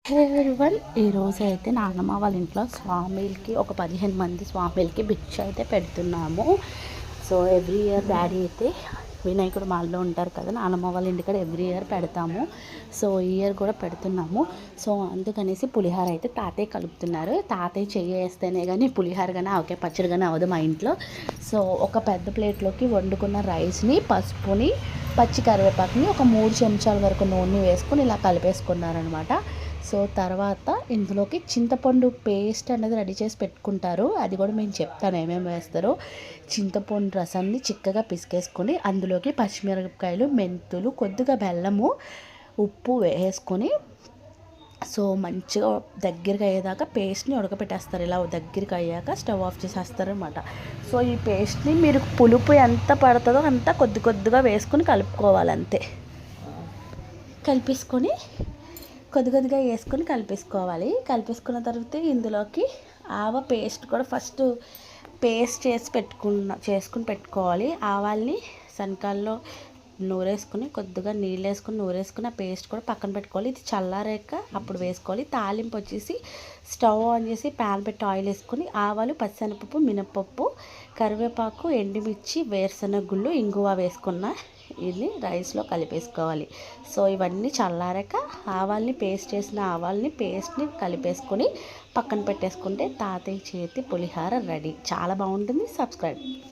హే everyone ఈరోజు అయితే నాన్నమ్మ వాళ్ళ ఇంట్లో స్వామిలకి ఒక 15 మంది స్వామిలకి భిక్ష అయితే పెడుతున్నాము. సో ఎవ్రీ ఇయర్ డాడీ అయితే వినాయకుడు మాల్లో ఉంటారు కదా, నాన్నమ్మ వాళ్ళ ఇంటికాడ ఎవ్రీ ఇయర్ పెడతాము. సో ఈ ఇయర్ కూడా పెడుతున్నాము. సో అందుకనేసి పులిహార అయితే తాతయ్య కలుపుతున్నారు. తాతయ్య చెయ్యి వేస్తేనే కానీ పులిహార కానీ ఆవకాయ పచ్చడి కానీ అవ్వదు మా ఇంట్లో. సో ఒక పెద్ద ప్లేట్లోకి వండుకున్న రైస్ని, పసుపుని, పచ్చి కరివేపాకుని ఒక 3 చెంచాల వరకు నూనె వేసుకొని ఇలా కలిపేసుకున్నారనమాట. సో తర్వాత ఇందులోకి చింతపండు పేస్ట్ అనేది రెడీ చేసి పెట్టుకుంటారు. అది కూడా మేము చెప్తాను ఏమేమి వేస్తారో. చింతపండు రసాన్ని చిక్కగా పిసికేసుకొని అందులోకి పచ్చిమిరపకాయలు, మెంతులు, కొద్దిగా బెల్లము, ఉప్పు వేసుకొని సో మంచిగా దగ్గరికి అయ్యేదాకా పేస్ట్ని ఉడకపెట్టేస్తారు. ఇలా దగ్గరికి అయ్యాక స్టవ్ ఆఫ్ చేసేస్తారు అనమాట. సో ఈ పేస్ట్ని మీరు పులుపు ఎంత పడుతుందో అంత కొద్దిగా వేసుకొని కలుపుకోవాలి అంతే. కలిపేసుకొని కొద్దిగా వేసుకొని కలిపేసుకోవాలి. కలిపేసుకున్న తర్వాత ఇందులోకి ఆవ పేస్ట్ కూడా ఫస్ట్ పేస్ట్ చేసుకుని పెట్టుకోవాలి. ఆవాల్ని శనకాల్లో నూరేసుకుని కొద్దిగా నీళ్ళు వేసుకుని నూరేసుకుని ఆ పేస్ట్ కూడా పక్కన పెట్టుకోవాలి. ఇది చల్లారాక అప్పుడు వేసుకోవాలి. తాలింపు వచ్చేసి స్టవ్ ఆన్ చేసి ప్యాన్ పెట్టి ఆయిల్ వేసుకొని ఆవాలు, పచ్చిశనగపప్పు, మినపప్పు, కరివేపాకు, ఎండుమిర్చి, వేరుశనగ గుళ్ళు, ఇంగువ వేసుకున్న ఇది రైస్లో కలిపేసుకోవాలి. సో ఇవన్నీ చల్లారాక ఆవాల్ని పేస్ట్ని కలిపేసుకొని పక్కన పెట్టేసుకుంటే తాతయ్య చేతి పులిహార రెడీ. చాలా బాగుంటుంది. సబ్స్క్రైబ్.